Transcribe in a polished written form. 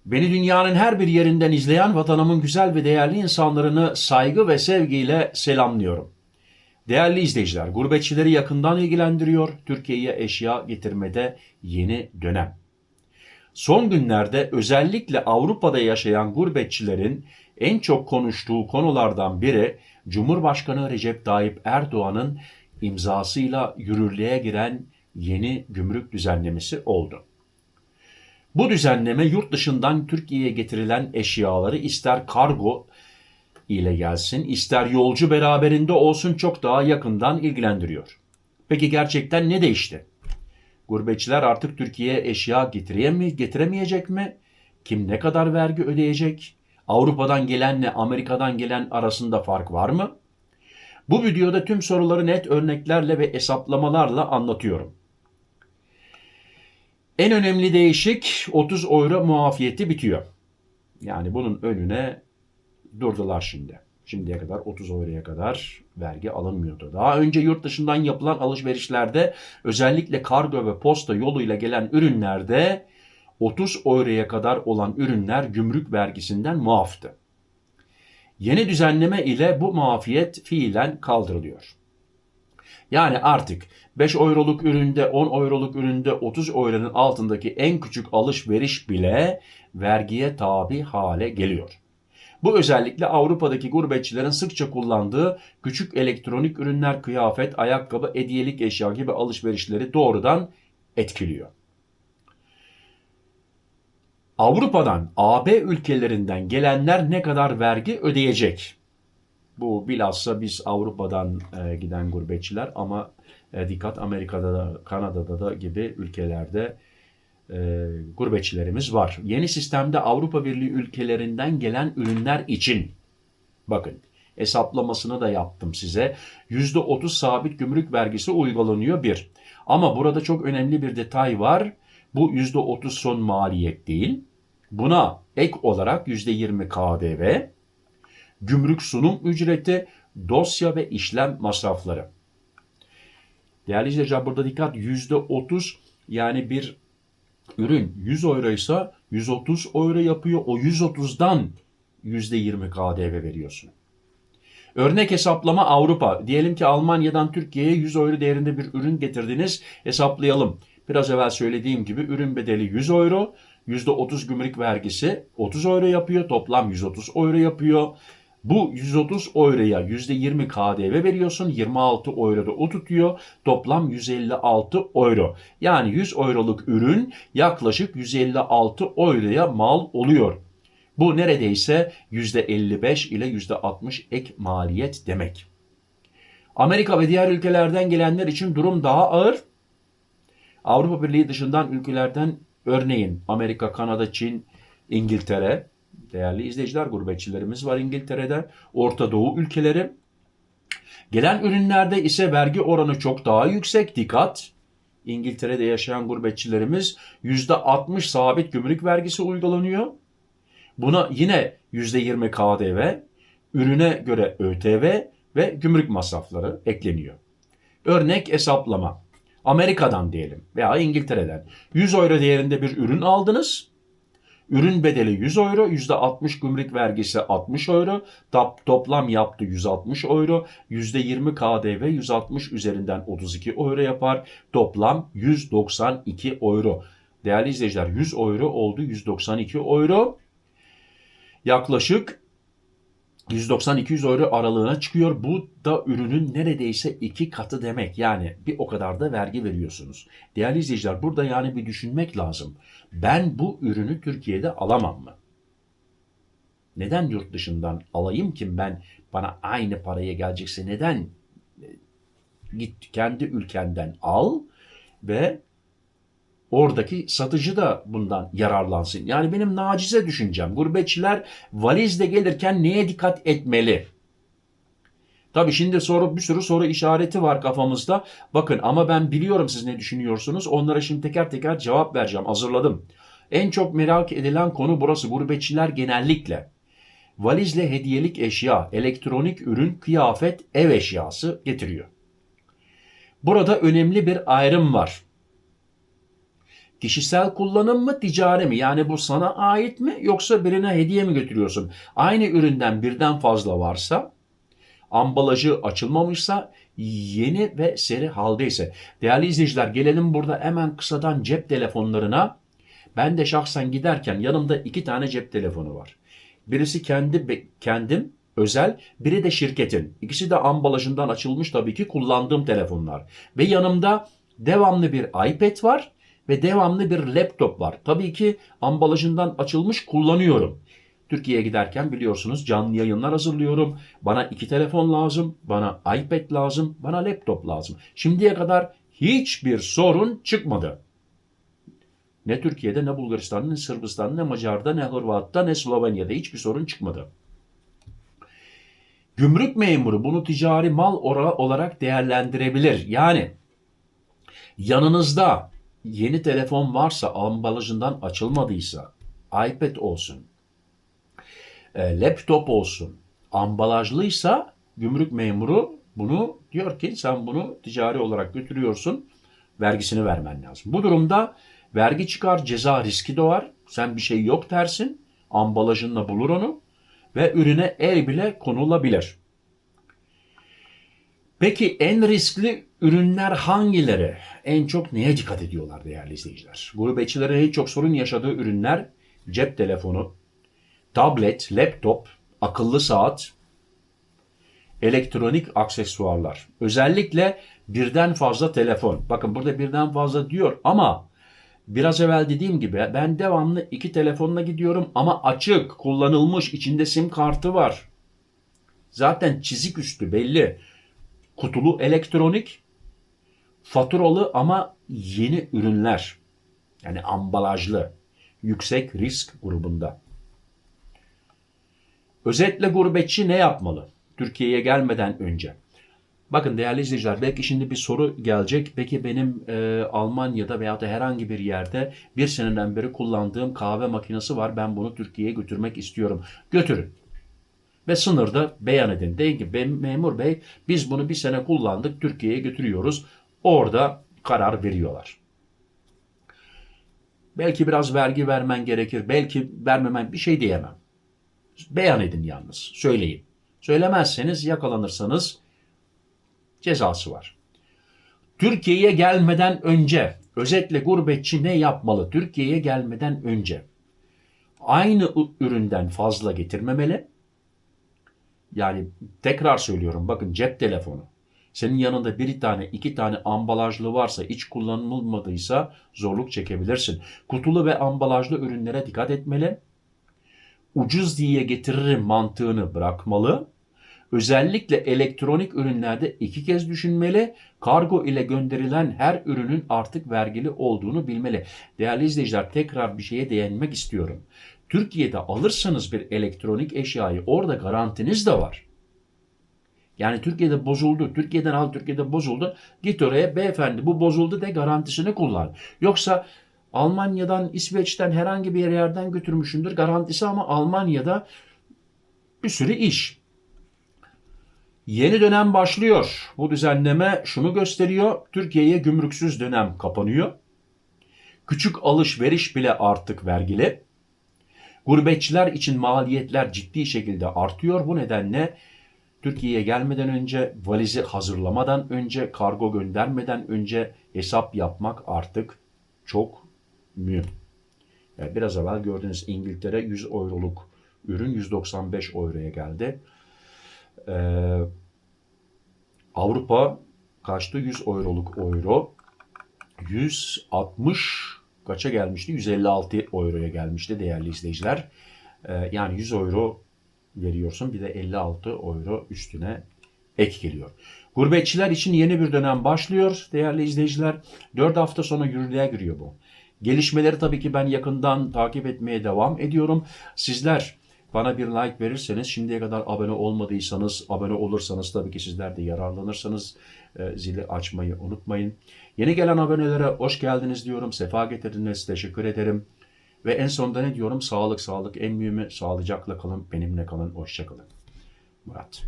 Beni dünyanın her bir yerinden izleyen vatanımın güzel ve değerli insanlarını saygı ve sevgiyle selamlıyorum. Değerli izleyiciler, gurbetçileri yakından ilgilendiriyor, Türkiye'ye eşya getirmede yeni dönem. Son günlerde özellikle Avrupa'da yaşayan gurbetçilerin en çok konuştuğu konulardan biri Cumhurbaşkanı Recep Tayyip Erdoğan'ın imzasıyla yürürlüğe giren yeni gümrük düzenlemesi oldu. Bu düzenleme yurt dışından Türkiye'ye getirilen eşyaları ister kargo ile gelsin, ister yolcu beraberinde olsun çok daha yakından ilgilendiriyor. Peki gerçekten ne değişti? Gurbetçiler artık Türkiye'ye eşya getiremeyecek mi? Kim ne kadar vergi ödeyecek? Avrupa'dan gelenle Amerika'dan gelen arasında fark var mı? Bu videoda tüm soruları net örneklerle ve hesaplamalarla anlatıyorum. En önemli değişik 30 euro muafiyeti bitiyor. Yani bunun önüne durdular şimdi. Şimdiye kadar 30 euroya kadar vergi alınmıyordu. Daha önce yurt dışından yapılan alışverişlerde özellikle kargo ve posta yoluyla gelen ürünlerde 30 euroya kadar olan ürünler gümrük vergisinden muaftı. Yeni düzenleme ile bu muafiyet fiilen kaldırılıyor. Yani artık 5 euroluk üründe, 10 euroluk üründe 30 euronun altındaki en küçük alışveriş bile vergiye tabi hale geliyor. Bu özellikle Avrupa'daki gurbetçilerin sıkça kullandığı küçük elektronik ürünler, kıyafet, ayakkabı, hediyelik eşya gibi alışverişleri doğrudan etkiliyor. Avrupa'dan, AB ülkelerinden gelenler ne kadar vergi ödeyecek? Bu bilhassa biz Avrupa'dan giden gurbetçiler ama dikkat Amerika'da da, Kanada'da da gibi ülkelerde gurbetçilerimiz var. Yeni sistemde Avrupa Birliği ülkelerinden gelen ürünler için bakın hesaplamasını da yaptım size. %30 sabit gümrük vergisi uygulanıyor bir. Ama burada çok önemli bir detay var. Bu %30 son maliyet değil. Buna ek olarak %20 KDV, gümrük sunum ücreti, dosya ve işlem masrafları. Değerli izleyiciler burada dikkat %30 yani bir ürün 100 euro ise 130 euro yapıyor. O 130'dan %20 KDV veriyorsun. Örnek hesaplama Avrupa. Diyelim ki Almanya'dan Türkiye'ye 100 euro değerinde bir ürün getirdiniz. Hesaplayalım. Biraz evvel söylediğim gibi ürün bedeli 100 euro. %30 gümrük vergisi 30 euro yapıyor. Toplam 130 euro yapıyor. Bu 130 euroya %20 KDV veriyorsun. 26 euro da o tutuyor. Toplam 156 euro. Yani 100 euroluk ürün yaklaşık 156 euroya mal oluyor. Bu neredeyse %55 ile %60 ek maliyet demek. Amerika ve diğer ülkelerden gelenler için durum daha ağır. Avrupa Birliği dışından ülkelerden örneğin Amerika, Kanada, Çin, İngiltere, değerli izleyiciler gurbetçilerimiz var İngiltere'de, Orta Doğu ülkeleri. Gelen ürünlerde ise vergi oranı çok daha yüksek. Dikkat! İngiltere'de yaşayan gurbetçilerimiz %60 sabit gümrük vergisi uygulanıyor. Buna yine %20 KDV, ürüne göre ÖTV ve gümrük masrafları ekleniyor. Örnek hesaplama. Amerika'dan diyelim veya İngiltere'den 100 euro değerinde bir ürün aldınız. Ürün bedeli 100 euro, %60 gümrük vergisi 60 euro, toplam yaptı 160 euro, %20 KDV 160 üzerinden 32 euro yapar, toplam 192 euro. Değerli izleyiciler 100 euro oldu 192 euro. Yaklaşık 190-200 euro aralığına çıkıyor. Bu da ürünün neredeyse 2 katı demek. Yani bir o kadar da vergi veriyorsunuz. Değerli izleyiciler burada yani bir düşünmek lazım. Ben bu ürünü Türkiye'de alamam mı? Neden yurt dışından alayım ki bana aynı paraya gelecekse neden? Git kendi ülkenden al ve oradaki satıcı da bundan yararlansın. Yani benim nacize düşüncem. Gurbetçiler valizle gelirken neye dikkat etmeli? Tabii şimdi bir sürü soru işareti var kafamızda. Bakın ama ben biliyorum siz ne düşünüyorsunuz. Onlara şimdi teker teker cevap vereceğim. Hazırladım. En çok merak edilen konu burası. Gurbetçiler genellikle valizle hediyelik eşya, elektronik ürün, kıyafet, ev eşyası getiriyor. Burada önemli bir ayrım var. Kişisel kullanım mı, ticari mi? Yani bu sana ait mi yoksa birine hediye mi götürüyorsun? Aynı üründen birden fazla varsa, ambalajı açılmamışsa, yeni ve seri haldeyse. Değerli izleyiciler, gelelim burada hemen kısadan cep telefonlarına. Ben de şahsen giderken yanımda 2 tane cep telefonu var. Birisi kendim özel, biri de şirketin. İkisi de ambalajından açılmış, tabii ki kullandığım telefonlar. Ve yanımda devamlı bir iPad var ve devamlı bir laptop var. Tabii ki ambalajından açılmış kullanıyorum. Türkiye'ye giderken biliyorsunuz canlı yayınlar hazırlıyorum. Bana 2 telefon lazım, bana iPad lazım, bana laptop lazım. Şimdiye kadar hiçbir sorun çıkmadı. Ne Türkiye'de, ne Bulgaristan'da, ne Sırbistan'da, ne Macar'da, ne Hırvat'ta, ne Slovenya'da hiçbir sorun çıkmadı. Gümrük memuru bunu ticari mal olarak değerlendirebilir. Yani yanınızda yeni telefon varsa, ambalajından açılmadıysa, iPad olsun, laptop olsun, ambalajlıysa gümrük memuru bunu diyor ki sen bunu ticari olarak götürüyorsun, vergisini vermen lazım. Bu durumda vergi çıkar, ceza riski doğar. Sen bir şey yok dersin, ambalajınla bulur onu ve ürüne el bile konulabilir. Peki en riskli ürünler hangileri? En çok neye dikkat ediyorlar değerli izleyiciler? Gurbetçilerin en çok sorun yaşadığı ürünler cep telefonu, tablet, laptop, akıllı saat, elektronik aksesuarlar. Özellikle birden fazla telefon. Bakın burada birden fazla diyor ama biraz evvel dediğim gibi ben devamlı 2 telefonla gidiyorum ama açık, kullanılmış, içinde sim kartı var. Zaten çizik üstü belli. Kutulu elektronik, faturalı ama yeni ürünler. Yani ambalajlı, yüksek risk grubunda. Özetle gurbetçi ne yapmalı Türkiye'ye gelmeden önce? Bakın değerli izleyiciler, belki şimdi bir soru gelecek. Peki benim Almanya'da veya da herhangi bir yerde 1 seneden beri kullandığım kahve makinesi var. Ben bunu Türkiye'ye götürmek istiyorum. Götürün. Ve sınırda beyan edin. Deyin ki memur bey biz bunu 1 sene kullandık, Türkiye'ye götürüyoruz. Orada karar veriyorlar. Belki biraz vergi vermen gerekir. Belki vermemen, bir şey diyemem. Beyan edin yalnız. Söyleyin. Söylemezseniz, yakalanırsanız cezası var. Türkiye'ye gelmeden önce, özetle gurbetçi ne yapmalı? Türkiye'ye gelmeden önce aynı üründen fazla getirmemeli. Yani tekrar söylüyorum, bakın cep telefonu. Senin yanında 1 tane 2 tane ambalajlı varsa, hiç kullanılmadıysa zorluk çekebilirsin. Kutulu ve ambalajlı ürünlere dikkat etmeli. Ucuz diye getiririm mantığını bırakmalı. Özellikle elektronik ürünlerde 2 kez düşünmeli. Kargo ile gönderilen her ürünün artık vergili olduğunu bilmeli. Değerli izleyiciler, tekrar bir şeye değinmek istiyorum. Türkiye'de alırsanız bir elektronik eşyayı, orada garantiniz de var. Yani Türkiye'de bozuldu, Türkiye'den al, Türkiye'de bozuldu. Git oraya, beyefendi bu bozuldu de, garantisini kullan. Yoksa Almanya'dan, İsveç'ten herhangi bir yerden götürmüşündür garantisi ama Almanya'da bir sürü iş. Yeni dönem başlıyor. Bu düzenleme şunu gösteriyor. Türkiye'ye gümrüksüz dönem kapanıyor. Küçük alışveriş bile artık vergili. Gurbetçiler için maliyetler ciddi şekilde artıyor. Bu nedenle Türkiye'ye gelmeden önce, valizi hazırlamadan önce, kargo göndermeden önce hesap yapmak artık çok mühim. Yani biraz evvel gördüğünüz İngiltere 100 euroluk ürün 195 euroya geldi. Avrupa kaçtı? 100 euroluk euro 160 kaça gelmişti? 156 euroya gelmişti değerli izleyiciler. Yani 100 euro veriyorsun, bir de 56 euro üstüne ek geliyor. Gurbetçiler için yeni bir dönem başlıyor değerli izleyiciler. 4 hafta sonra yürürlüğe giriyor bu. Gelişmeleri tabii ki ben yakından takip etmeye devam ediyorum. Sizler bana bir like verirseniz, şimdiye kadar abone olmadıysanız, abone olursanız tabii ki sizler de yararlanırsanız zili açmayı unutmayın. Yeni gelen abonelere hoş geldiniz diyorum. Sefa getirdiniz. Teşekkür ederim. Ve en sonunda ne diyorum? Sağlık, sağlık. En mühimi, sağlıcakla kalın, benimle kalın. Hoşça kalın. Murat.